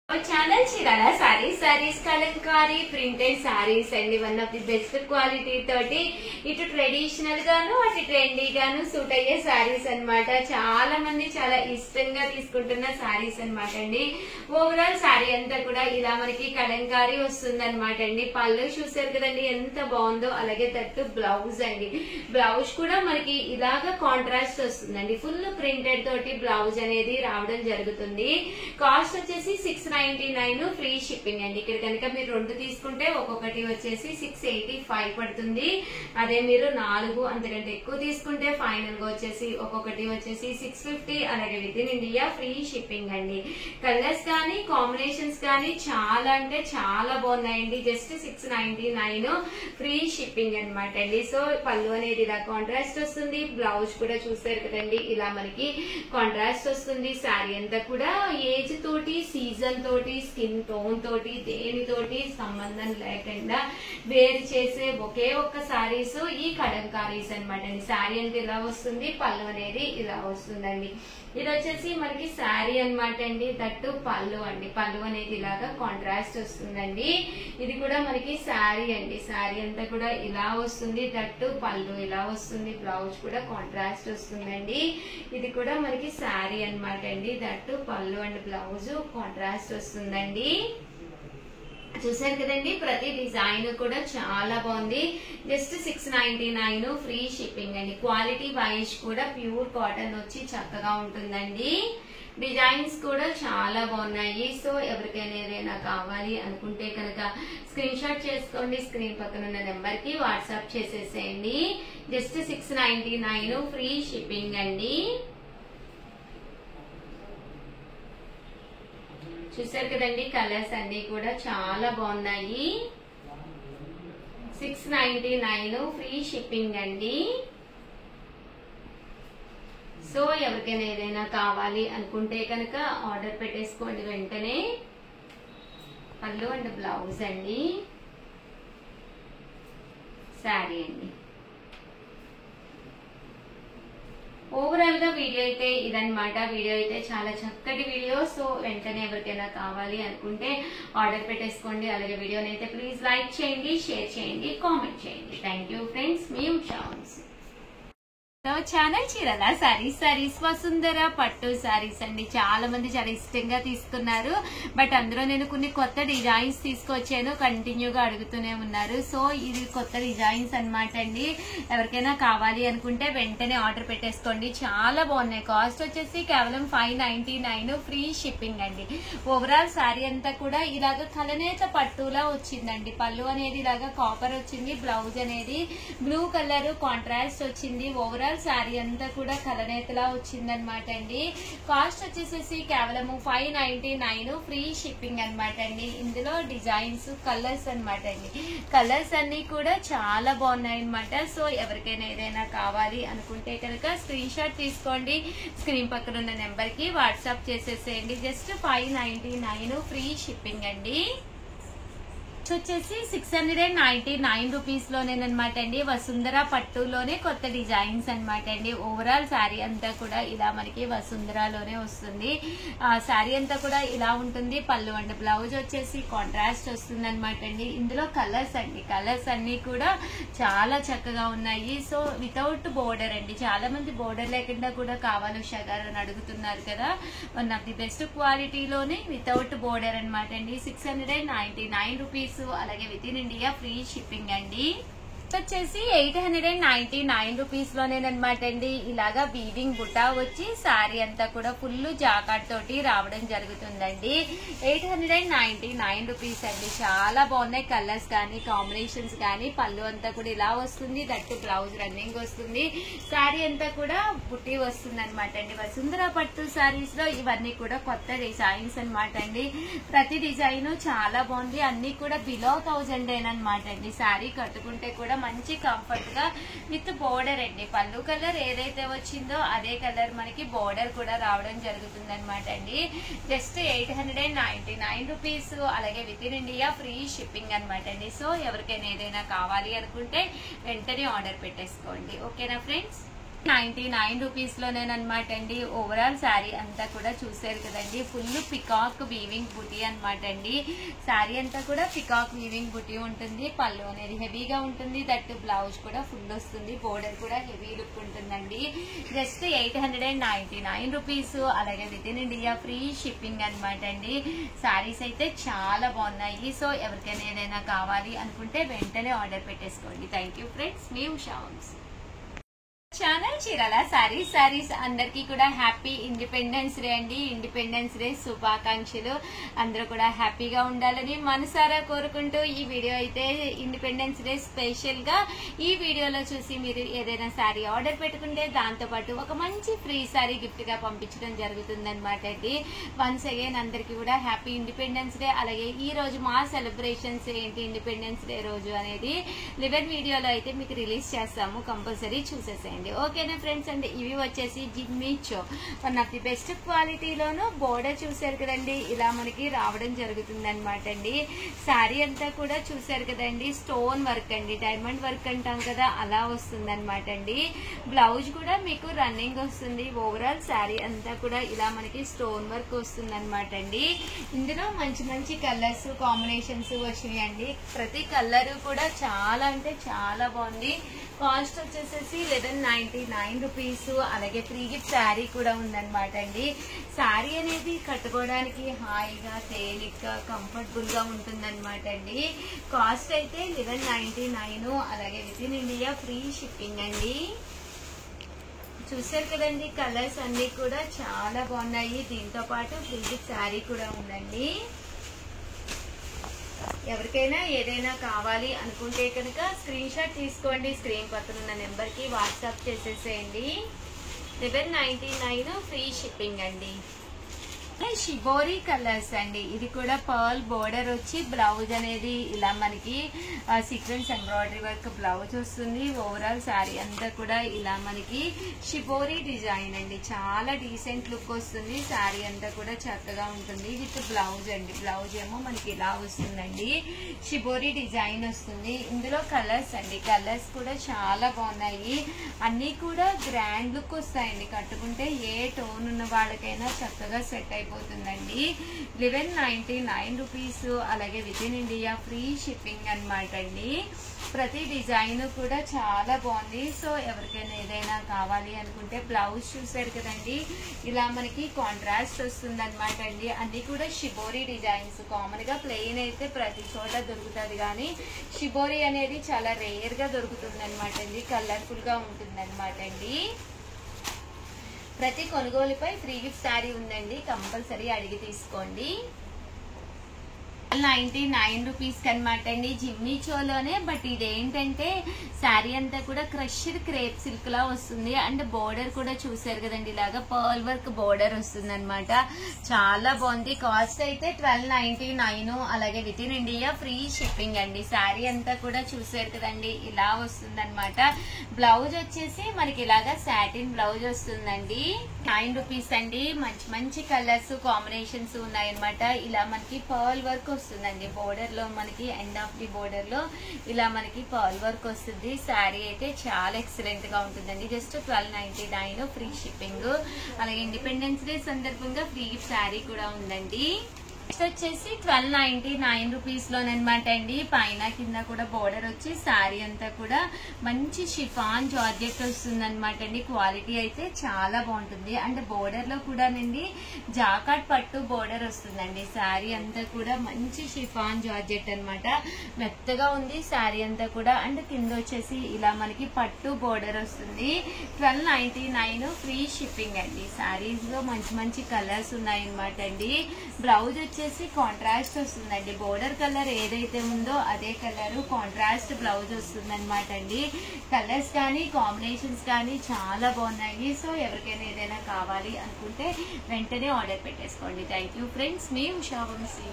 Channel Chirala saris Kalamkari printed saris అండి. One of the best quality తోటి ఇటు ట్రెడిషనల్ గాను అటు ట్రెండీ గాను సూట్ అయ్యే సారీస్ అన్నమాట. చాలా మంది చాలా ఇష్టంగా తీసుకుంటున్న సారీస్ అన్నమాట అండి. ఓవరాల్ సారీ అంతా కూడా ఇలా మనకి కలంకారీ వస్తుంది అనమాట అండి. పళ్ళు చూసారు కదండి ఎంత బాగుందో. అలాగే తట్టు బ్లౌజ్ అండి. బ్లౌజ్ కూడా మనకి ఇలాగా కాంట్రాస్ట్ వస్తుందండి. ఫుల్ ప్రింటెడ్ తోటి బ్లౌజ్ అనేది రావడం జరుగుతుంది. కాస్ట్ వచ్చేసి 699 ఫ్రీ షిప్పింగ్ అండి. ఇక్కడ కనుక మీరు 2 తీసుకుంటే ఒక్కొక్కటి వచ్చేసి 685 పడుతుంది. అదే మీరు 4 అంతకంటే ఎక్కువ తీసుకుంటే ఫైనల్ గా వచ్చేసి ఒక్కొక్కటి వచ్చేసి 650. అలాగే with in India free shipping అండి. కలర్స్ కానీ కాంబినేషన్స్ కానీ చాలా అంటే చాలా బాగున్నాయండి. జస్ట్ 699 ఫ్రీ షిప్పింగ్ అనమాట అండి. సో పళ్ళు అనేది ఇలా కాంట్రాస్ట్ వస్తుంది. బ్లౌజ్ కూడా చూసారు కదండి ఇలా మనకి కాంట్రాస్ట్ వస్తుంది. శారీ అంతా కూడా ఏజ్ తోటి సీజన్ తోటి స్కిన్ టోన్ తోటి దేనితోటి సంబంధం లేకుండా వేరు చేసే ఒకే ఒక్క సారీస్ ఈ కలంకారీస్ అనమాట అండి. శారీ అంటే ఇలా వస్తుంది. పళ్ళు అనేది ఇలా వస్తుందండి. ఇది వచ్చేసి మనకి శారీ అనమాట అండి. దట్టు పళ్ళు అండి. పళ్ళు అనేది ఇలాగా కాంట్రాస్ట్ వస్తుందండి. ఇది కూడా మనకి శారీ అండి. శారీ అంతా కూడా ఇలా వస్తుంది. దట్టు పళ్ళు ఇలా వస్తుంది. బ్లౌజ్ కూడా కాంట్రాస్ట్ వస్తుందండి. ఇది కూడా మనకి శారీ అనమాట అండి. దట్టు పళ్ళు అండ్ బ్లౌజ్ కాంట్రాస్ట్ వస్తుందండి. చూసారు కదండి ప్రతి డిజైన్ కూడా చాలా బాగుంది. జస్ట్ 699 ఫ్రీ షిప్పింగ్ అండి. క్వాలిటీ వైజ్ కూడా ప్యూర్ కాటన్ వచ్చి చక్కగా ఉంటుందండి. డిజైన్స్ కూడా చాలా బాగున్నాయి. సో ఎవరికైనా ఏదైనా కావాలి అనుకుంటే కనుక స్క్రీన్ షాట్ చేసుకోండి. స్క్రీన్ పక్కన ఉన్న నెంబర్ కి వాట్సాప్ చేసేసేయండి. జస్ట్ 699 ఫ్రీ షిప్పింగ్ అండి. చూసారు కదండి కలర్స్ అన్ని కూడా చాలా బాగున్నాయి. 699 ఫ్రీ షిప్పింగ్ అండి. సో ఎవరికైనా ఏదైనా కావాలి అనుకుంటే కనుక ఆర్డర్ పెట్టేసుకోండి వెంటనే. పళ్ళు అండ్ బ్లౌజ్ అండి. శారీ అండి. ఓవరాల్ గా వీడియో అయితే ఇదన్నమాట. వీడియో అయితే చాలా చక్కటి వీడియో. సో వెంటనే ఎవరికైనా కావాలి అనుకుంటే ఆర్డర్ పెట్టేసుకోండి. అలాగే వీడియోని అయితే ప్లీజ్ లైక్ చేయండి, షేర్ చేయండి, కామెంట్ చేయండి. Thank you friends. మీ ఉషా వంశీ. ఛానల్ చీరాల సారీస్ వసుంధర పట్టు సారీస్ అండి. చాలా మంది చాలా ఇష్టంగా తీసుకున్నారు. బట్ అందులో నేను కొన్ని కొత్త డిజైన్స్ తీసుకొచ్చాను. కంటిన్యూగా అడుగుతూనే ఉన్నారు. సో ఇది కొత్త డిజైన్స్ అనమాట అండి. ఎవరికైనా కావాలి అనుకుంటే వెంటనే ఆర్డర్ పెట్టేసుకోండి. చాలా బాగున్నాయి. కాస్ట్ వచ్చేసి కేవలం 599 ఫ్రీ షిప్పింగ్ అండి. ఓవరాల్ శారీ అంతా కూడా ఇలాగ కలనేత పట్టులా వచ్చిందండి. పళ్ళు అనేది ఇలాగా కాపర్ వచ్చింది. బ్లౌజ్ అనేది బ్లూ కలర్ కాంట్రాస్ట్ వచ్చింది. ఓవరాల్ శారీ అంతా కూడా కలనేతలా వచ్చిందనమాట అండి. కాస్ట్ వచ్చేసేసి కేవలము 599 ఫ్రీ షిప్పింగ్ అనమాట అండి. ఇందులో డిజైన్స్ కలర్స్ అనమాట అండి. కలర్స్ అన్ని కూడా చాలా బాగున్నాయి అనమాట. సో ఎవరికైనా ఏదైనా కావాలి అనుకుంటే కనుక స్క్రీన్ షాట్ తీసుకోండి. స్క్రీన్ పక్కన ఉన్న నెంబర్ కి వాట్సాప్ చేసేసేయండి. జస్ట్ 599 ఫ్రీ షిప్పింగ్ అండి. వచ్చేసి 699 రూపీస్ లోనేనమాట అండి. వసుంధర పట్టులోనే కొత్త డిజైన్స్ అనమాట అండి. ఓవరాల్ శారీ అంతా కూడా ఇలా మనకి వసుంధరలోనే వస్తుంది. శారీ అంతా కూడా ఇలా ఉంటుంది. పళ్ళు అండ్ బ్లౌజ్ వచ్చేసి కాంట్రాస్ట్ వస్తుంది అనమాట అండి. ఇందులో కలర్స్ అండి. కలర్స్ అన్ని కూడా చాలా చక్కగా ఉన్నాయి. సో వితౌట్ బోర్డర్ అండి. చాలా మంది బోర్డర్ లేకుండా కూడా కావాలి ఉషా గారు అని అడుగుతున్నారు కదా. వన్ ఆఫ్ ది బెస్ట్ క్వాలిటీలోనే వితౌట్ బోర్డర్ అనమాట అండి. 699 రూపీస్. అలాగే with in India free shipping అండి. వచ్చేసి 899 రూపీస్ లోనేనమాట అండి. ఇలాగా వీవింగ్ బుటా వచ్చి శారీ అంతా కూడా ఫుల్ జాకాట్ తోటి రావడం జరుగుతుందండి. 899 రూపీస్ అండి. చాలా బాగున్నాయి. కలర్స్ కానీ కాంబినేషన్స్ కానీ. పళ్ళు అంతా కూడా ఇలా వస్తుంది. దట్టు బ్లౌజ్ రన్నింగ్ వస్తుంది. శారీ అంతా కూడా బుట్టి వస్తుంది అనమాట అండి. వసుంధర పట్టు శారీస్ లో ఇవన్నీ కూడా కొత్త డిజైన్స్ అనమాట అండి. ప్రతి డిజైన్ చాలా బాగుంది. అన్ని కూడా బిలో 1000 అనమాట అండి. శారీ కట్టుకుంటే కూడా మంచి కంఫర్ట్ గా విత్ బోర్డర్ అండి. పళ్ళు కలర్ ఏదైతే వచ్చిందో అదే కలర్ మనకి బోర్డర్ కూడా రావడం జరుగుతుంది అనమాట అండి. Just 899 rupees. అలాగే with in India free shipping అనమాట అండి. సో ఎవరికైనా ఏదైనా కావాలి అనుకుంటే వెంటనే ఆర్డర్ పెట్టేసుకోండి. ఓకేనా ఫ్రెండ్స్. 99 రూపీస్ లోనేనమాట అండి. ఓవరాల్ శారీ అంతా కూడా చూసారు కదండి, ఫుల్ పికాక్ వీవింగ్ బుటీ అనమాట అండి. శారీ అంతా కూడా పికాక్ వీవింగ్ బుటీ ఉంటుంది. పళ్ళు అనేది హెవీగా ఉంటుంది, దట్ బ్లౌజ్ కూడా ఫుల్ వస్తుంది, బోర్డర్ కూడా హెవీ లుక్ ఉంటుందండి. జస్ట్ 899 రూపీస్, అలాగే with in India free shipping అనమాట అండి. శారీస్ అయితే చాలా బాగున్నాయి. సో ఎవరికైనా ఏదైనా కావాలి అనుకుంటే వెంటనే ఆర్డర్ పెట్టేసుకోండి. థ్యాంక్ యూ ఫ్రెండ్స్, మీ ఉషా వంశీ. ఛానల్ చీరాల సారీస్ అందరికీ కూడా హ్యాపీ ఇండిపెండెన్స్ డే అండి. ఇండిపెండెన్స్ డే శుభాకాంక్షలు. అందరూ కూడా హ్యాపీగా ఉండాలని మనసారా కోరుకుంటూ ఈ వీడియో అయితే ఇండిపెండెన్స్ డే స్పెషల్ గా ఈ వీడియోలో చూసి మీరు ఏదైనా శారీ ఆర్డర్ పెట్టుకుంటే దాంతో పాటు ఒక మంచి ఫ్రీ శారీ గిఫ్ట్ గా పంపించడం జరుగుతుంది అనమాట అండి. వన్స్ అగైన్ అందరికీ కూడా హ్యాపీ ఇండిపెండెన్స్ డే. అలాగే ఈ రోజు మా సెలబ్రేషన్స్ ఏంటి ఇండిపెండెన్స్ డే రోజు అనేది 11 వీడియోలో అయితే మీకు రిలీజ్ చేస్తాము, కంపల్సరీ చూసేసేయండి. ఓకేనా ఫ్రెండ్స్ అండి. ఇవి వచ్చేసి జిమ్మిచో, వన్ ఆఫ్ ది బెస్ట్ క్వాలిటీలోను. బోర్డర్ చూసారు కదండి, ఇలా మనకి రావడం జరుగుతుంది అనమాట అండి. శారీ అంతా కూడా చూసారు కదండి, స్టోన్ వర్క్ అండి, డైమండ్ వర్క్ అంటాం కదా, అలా వస్తుంది అనమాట అండి. బ్లౌజ్ కూడా మీకు రన్నింగ్ వస్తుంది. ఓవరాల్ శారీ అంతా కూడా ఇలా మనకి స్టోన్ వర్క్ వస్తుంది అనమాట అండి. ఇందులో మంచి మంచి కలర్స్ కాంబినేషన్స్ వచ్చినాయండి. ప్రతి కలర్ కూడా చాలా అంటే చాలా బాగుంది. కాస్ట్ వచ్చేసేసి 1199 రూపీస్. అలాగే ఫ్రీ గిఫ్ట్ శారీ కూడా ఉందన్నమాట అండి. శారీ అనేది కట్టుకోవడానికి హాయిగా తేలిగ్గా కంఫర్టబుల్ గా ఉంటుందన్నమాట అండి. కాస్ట్ అయితే 1199, అలాగే with in India free shipping అండి. చూసారు కదండి, కలర్స్ అన్ని కూడా చాలా బాగున్నాయి. దీంతో పాటు ఫ్రీ గిఫ్ట్ శారీ కూడా ఉందండి. ఎవరికైనా ఏదైనా కావాలి అనుకుంటే కనుక స్క్రీన్ షాట్ తీసుకోండి, స్క్రీన్ పక్కన ఉన్న నెంబర్ కి వాట్సాప్ చేసేసేయండి. 1199 ఫ్రీ షిప్పింగ్ అండి. షిబోరి కలర్స్ అండి. ఇది కూడా పర్ల్ బోర్డర్ వచ్చి బ్లౌజ్ అనేది ఇలా మనకి సీక్వెన్స్ ఎంబ్రాయిడరీ వర్క్ బ్లౌజ్ వస్తుంది. ఓవరాల్ శారీ అంతా కూడా ఇలా మనకి షిబోరి డిజైన్ అండి. చాలా డీసెంట్ లుక్ వస్తుంది. శారీ అంతా కూడా చక్కగా ఉంటుంది విత్ బ్లౌజ్ అండి. బ్లౌజ్ ఏమో మనకి ఇలా వస్తుందండి, షిబోరి డిజైన్ వస్తుంది. ఇందులో కలర్స్ అండి, కలర్స్ కూడా చాలా బాగున్నాయి. అన్ని కూడా గ్రాండ్ లుక్ వస్తాయండి. కట్టుకుంటే ఏ టోన్ ఉన్న వాళ్ళకైనా చక్కగా సెట్ అయిపోతుందండి. 1199 రూపీస్, అలాగే with in India free shipping అనమాట అండి. ప్రతి డిజైన్ కూడా చాలా బాగుంది. సో ఎవరికైనా ఏదైనా కావాలి అనుకుంటే బ్లౌజ్ చూసారు కదండి, ఇలా మనకి కాంట్రాస్ట్ వస్తుంది అనమాట అండి. అన్ని కూడా షిబోరి డిజైన్స్. కామన్ గా ప్లెయిన్ అయితే ప్రతి చోట దొరుకుతుంది, కానీ షిబోరి అనేది చాలా రేర్ గా దొరుకుతుంది అనమాట అండి. కలర్ఫుల్ గా ఉంటుంది అనమాట అండి. ప్రతి కొనుగోలుపై ఫ్రీ గిఫ్ట్ శారీ ఉందండి, కంపల్సరీ అడిగి తీసుకోండి. 99 రూపీస్ అనమాట అండి, జిమ్మిచోలోనే. బట్ ఇదేంటంటే శారీ అంతా కూడా క్రష్డ్ క్రేప్ సిల్క్ లా వస్తుంది. అండ్ బోర్డర్ కూడా చూసారు కదండి, ఇలాగా పర్ల్ వర్క్ బోర్డర్ వస్తుంది అనమాట. చాలా బాగుంది. కాస్ట్ అయితే 1299, అలాగే with in India free shipping అండి. శారీ అంతా కూడా చూసారు కదండి, ఇలా వస్తుంది అనమాట. బ్లౌజ్ వచ్చేసి మనకి ఇలాగా సాటిన్ బ్లౌజ్ వస్తుందండి. 9 రూపీస్ అండి. మంచి మంచి కలర్స్ కాంబినేషన్స్ ఉన్నాయన్నమాట. ఇలా మనకి పర్ల్ వర్క్ వస్తుందండి. బోర్డర్ లో మనకి ఎండ్ ఆఫ్ ది బోర్డర్ లో ఇలా మనకి పర్ల్ వర్క్ వస్తుంది. శారీ అయితే చాలా ఎక్సలెంట్ గా ఉంటుందండి. Just 1299 free shipping. అలాగే ఇండిపెండెన్స్ డే సందర్భంగా ఫ్రీ శారీ కూడా ఉందండి. నెక్స్ట్ వచ్చేసి 1299 రూపీస్ లోనమాట అండి. పైన కింద కూడా బోర్డర్ వచ్చి శారీ అంతా కూడా మంచి షిఫాన్ జార్జెట్ వస్తుంది అనమాట అండి. క్వాలిటీ అయితే చాలా బాగుంటుంది. అండ్ బోర్డర్ లో కూడానండి జాకాట్ పట్టు బోర్డర్ వస్తుందండి. శారీ అంతా కూడా మంచి షిఫాన్ జార్జెట్ అనమాట. మెత్తగా ఉంది శారీ అంతా కూడా. అండ్ కింద వచ్చేసి ఇలా మనకి పట్టు బోర్డర్ వస్తుంది. 1299 ఫ్రీ షిప్పింగ్ అండి. శారీస్ లో మంచి మంచి కలర్స్ ఉన్నాయన్నమాట అండి. బ్లౌజ్ వచ్చేసి కాంట్రాస్ట్ వస్తుందండి. బోర్డర్ కలర్ ఏదైతే ఉందో అదే కలర్ కాంట్రాస్ట్ బ్లౌజ్ వస్తుంది అనమాట అండి. కలర్స్ కానీ కాంబినేషన్స్ కానీ చాలా బాగున్నాయి. సో ఎవరికైనా ఏదైనా కావాలి అనుకుంటే వెంటనే ఆర్డర్ పెట్టేసుకోండి. థ్యాంక్ యూ ఫ్రెండ్స్, మీ ఉషా వంశీ.